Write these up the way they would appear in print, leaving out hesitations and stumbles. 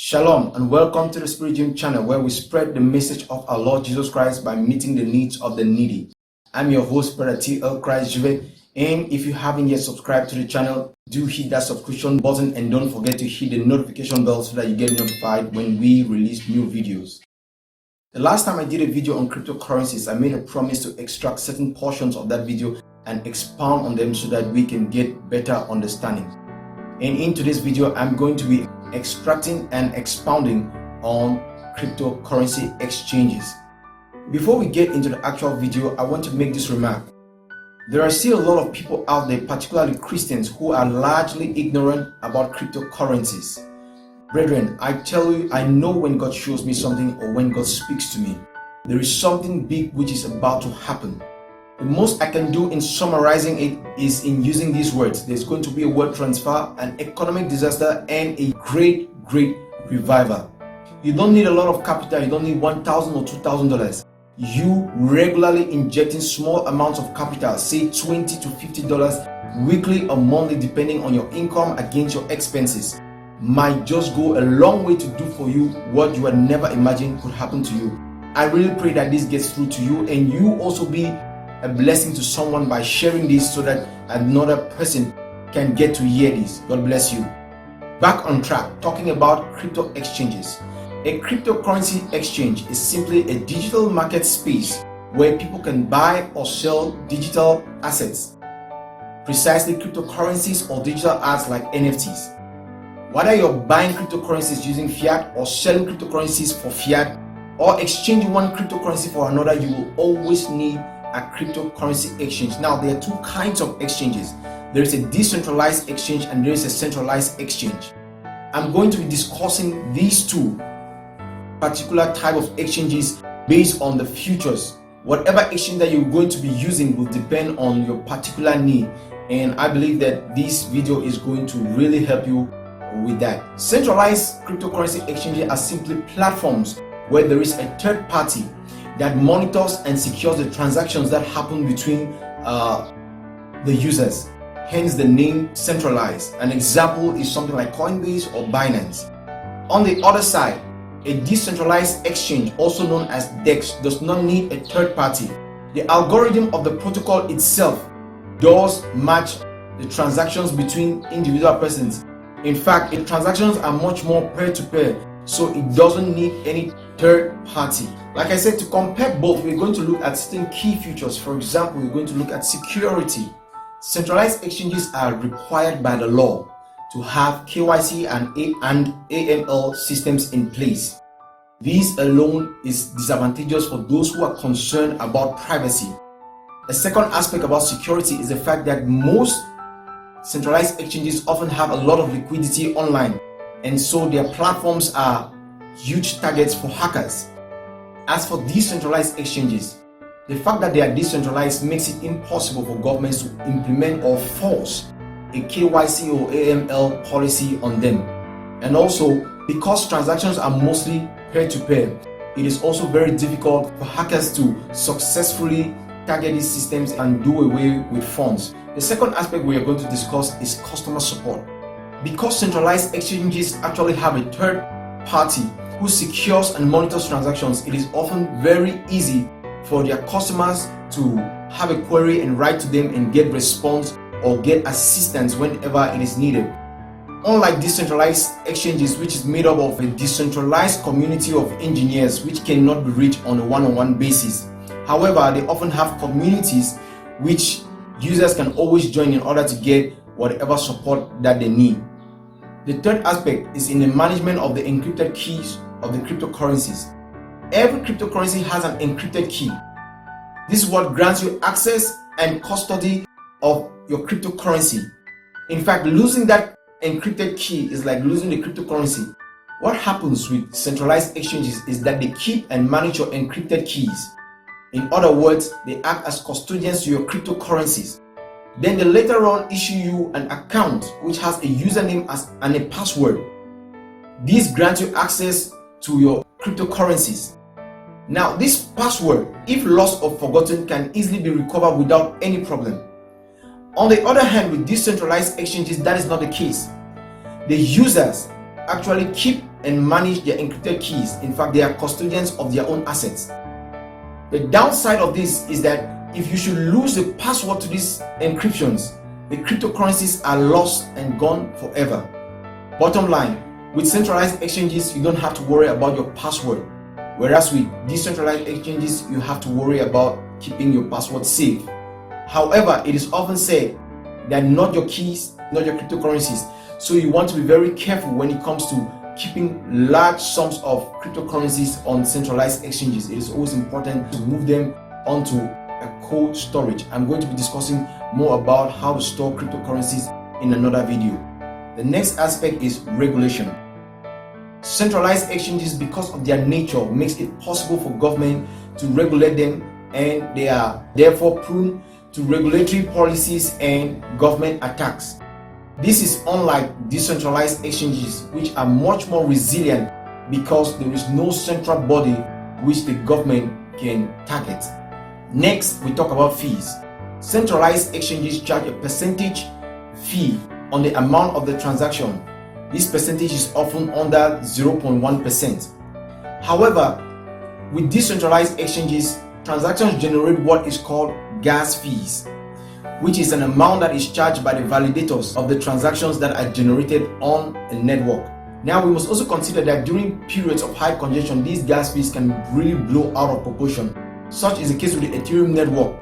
Shalom and welcome to the Spirit Gym channel, where we spread the message of our Lord Jesus Christ by meeting the needs of the needy. I'm your host, Brother T.L. Christ Juve, and if you haven't yet subscribed to the channel, do hit that subscription button and don't forget to hit the notification bell so that you get notified when we release new videos. The last time I did a video on cryptocurrencies, I made a promise to extract certain portions of that video and expound on them so that we can get better understanding. And in today's video, I'm going to be extracting and expounding on cryptocurrency exchanges. Before we get into the actual video, I want to make this remark. There are still a lot of people out there, particularly Christians, who are largely ignorant about cryptocurrencies. Brethren, I tell you, I know when God shows me something or when God speaks to me. There is something big which is about to happen. The most I can do in summarizing it is in using these words. There's going to be a word transfer, an economic disaster, and a great revival. You don't need a lot of capital. You don't need $1,000 or $2,000. You regularly injecting small amounts of capital, say $20 to $50 weekly or monthly, depending on your income against your expenses, might just go a long way to do for you what you had never imagined could happen to you. I really pray that this gets through to you and you also be a blessing to someone by sharing this so that another person can get to hear this. God bless you. Back on track, talking about crypto exchanges. A cryptocurrency exchange is simply a digital market space where people can buy or sell digital assets, precisely cryptocurrencies or digital arts like NFTs. Whether you're buying cryptocurrencies using fiat or selling cryptocurrencies for fiat or exchanging one cryptocurrency for another, you will always need a cryptocurrency exchange. Now, there are two kinds of exchanges. There is a decentralized exchange and there is a centralized exchange. I'm going to be discussing these two particular type of exchanges based on the futures. Whatever exchange that you're going to be using will depend on your particular need, and I believe that this video is going to really help you with that. Centralized cryptocurrency exchanges are simply platforms where there is a third party that monitors and secures the transactions that happen between the users, hence the name centralized. An example is something like Coinbase or Binance. On the other side, a decentralized exchange, also known as DEX, does not need a third party. The algorithm of the protocol itself does match the transactions between individual persons. In fact, the transactions are much more peer-to-peer, so it doesn't need any third party. Like I said, to compare both, we're going to look at certain key features. For example, we're going to look at security. Centralized exchanges are required by the law to have KYC and AML systems in place. This alone is disadvantageous for those who are concerned about privacy. A second aspect about security is the fact that most centralized exchanges often have a lot of liquidity online, and so their platforms are huge targets for hackers. As for decentralized exchanges, the fact that they are decentralized makes it impossible for governments to implement or force a KYC or AML policy on them. And also, because transactions are mostly peer-to-peer, it is also very difficult for hackers to successfully target these systems and do away with funds. The second aspect we are going to discuss is customer support. Because centralized exchanges actually have a third party who secures and monitors transactions, it is often very easy for their customers to have a query and write to them and get response or get assistance whenever it is needed. Unlike decentralized exchanges, which is made up of a decentralized community of engineers which cannot be reached on a one-on-one basis. However, they often have communities which users can always join in order to get whatever support that they need. The third aspect is in the management of the encrypted keys of the cryptocurrencies. Every cryptocurrency has an encrypted key. This is what grants you access and custody of your cryptocurrency. In fact, losing that encrypted key is like losing the cryptocurrency. What happens with centralized exchanges is that they keep and manage your encrypted keys. In other words, they act as custodians to your cryptocurrencies. Then they later on issue you an account which has a username and a password. These grant you access to your cryptocurrencies. Now, this password, if lost or forgotten, can easily be recovered without any problem. On the other hand, with decentralized exchanges, that is not the case. The users actually keep and manage their encrypted keys. In fact, they are custodians of their own assets. The downside of this is that if you should lose the password to these encryptions, the cryptocurrencies are lost and gone forever. Bottom line, with centralized exchanges, you don't have to worry about your password. Whereas with decentralized exchanges, you have to worry about keeping your password safe. However, it is often said that not your keys, not your cryptocurrencies. So you want to be very careful when it comes to keeping large sums of cryptocurrencies on centralized exchanges. It is always important to move them onto a cold storage. I'm going to be discussing more about how to store cryptocurrencies in another video. The next aspect is regulation. Centralized exchanges, because of their nature, makes it possible for government to regulate them, and they are therefore prone to regulatory policies and government attacks. This is unlike decentralized exchanges, which are much more resilient because there is no central body which the government can target. Next, we talk about fees. Centralized exchanges charge a percentage fee on the amount of the transaction. This percentage is often under 0.1%. However, with decentralized exchanges, transactions generate what is called gas fees, which is an amount that is charged by the validators of the transactions that are generated on a network. Now, we must also consider that during periods of high congestion, these gas fees can really blow out of proportion. Such is the case with the Ethereum network,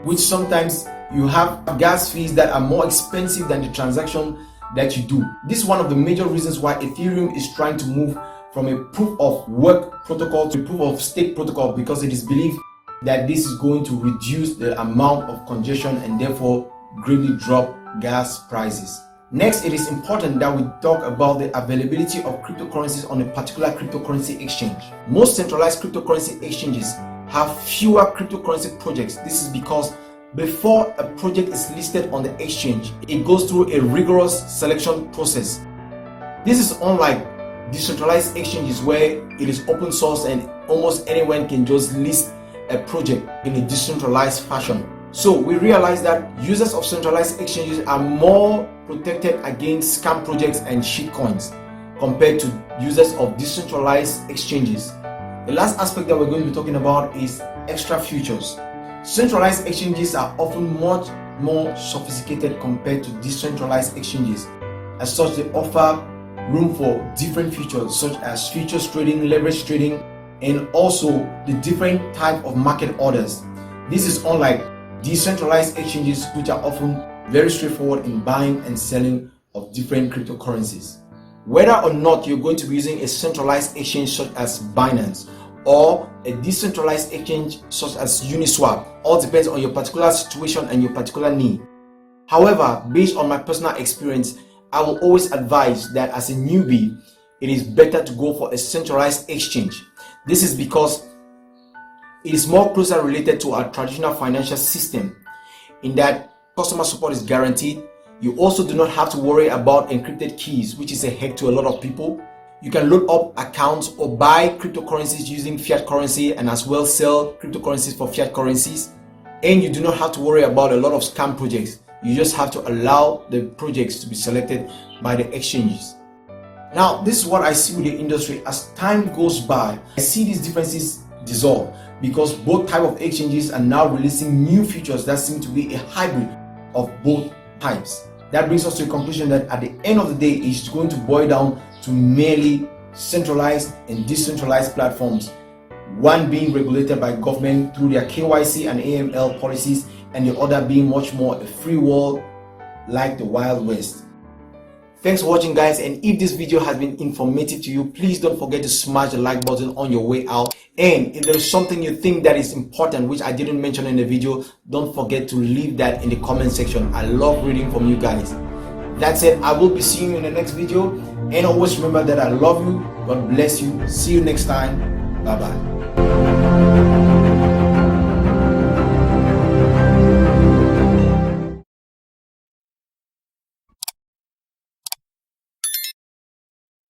which sometimes you have gas fees that are more expensive than the transaction that you do. This is one of the major reasons why Ethereum is trying to move from a proof of work protocol to a proof of stake protocol, because it is believed that this is going to reduce the amount of congestion and therefore greatly drop gas prices. Next, it is important that we talk about the availability of cryptocurrencies on a particular cryptocurrency exchange. Most centralized cryptocurrency exchanges have fewer cryptocurrency projects. This is because before a project is listed on the exchange, it goes through a rigorous selection process. This is unlike decentralized exchanges where it is open source and almost anyone can just list a project in a decentralized fashion. So we realize that users of centralized exchanges are more protected against scam projects and shitcoins compared to users of decentralized exchanges. The last aspect that we're going to be talking about is extra features. Centralized exchanges are often much more sophisticated compared to decentralized exchanges. As such, they offer room for different features such as futures trading, leverage trading, and also the different type of market orders. This is unlike decentralized exchanges, which are often very straightforward in buying and selling of different cryptocurrencies. Whether or not you're going to be using a centralized exchange such as Binance or a decentralized exchange such as Uniswap, all depends on your particular situation and your particular need. However, based on my personal experience, I will always advise that as a newbie, it is better to go for a centralized exchange. This is because it is more closely related to our traditional financial system in that customer support is guaranteed. You also do not have to worry about encrypted keys, which is a headache to a lot of people. You can load up accounts or buy cryptocurrencies using fiat currency and as well sell cryptocurrencies for fiat currencies. And you do not have to worry about a lot of scam projects. You just have to allow the projects to be selected by the exchanges. Now, this is what I see with the industry. As time goes by, I see these differences dissolve because both type of exchanges are now releasing new features that seem to be a hybrid of both types. That brings us to a conclusion that at the end of the day, it's going to boil down to merely centralized and decentralized platforms, one being regulated by government through their KYC and AML policies, and the other being much more a free world like the Wild West. Thanks for watching, guys, and if this video has been informative to you, please don't forget to smash the like button on your way out. And if there is something you think that is important which I didn't mention in the video, don't forget to leave that in the comment section. I love reading from you guys. That's it. I will be seeing you in the next video, and always remember that I love you. God bless you. See you next time. Bye bye.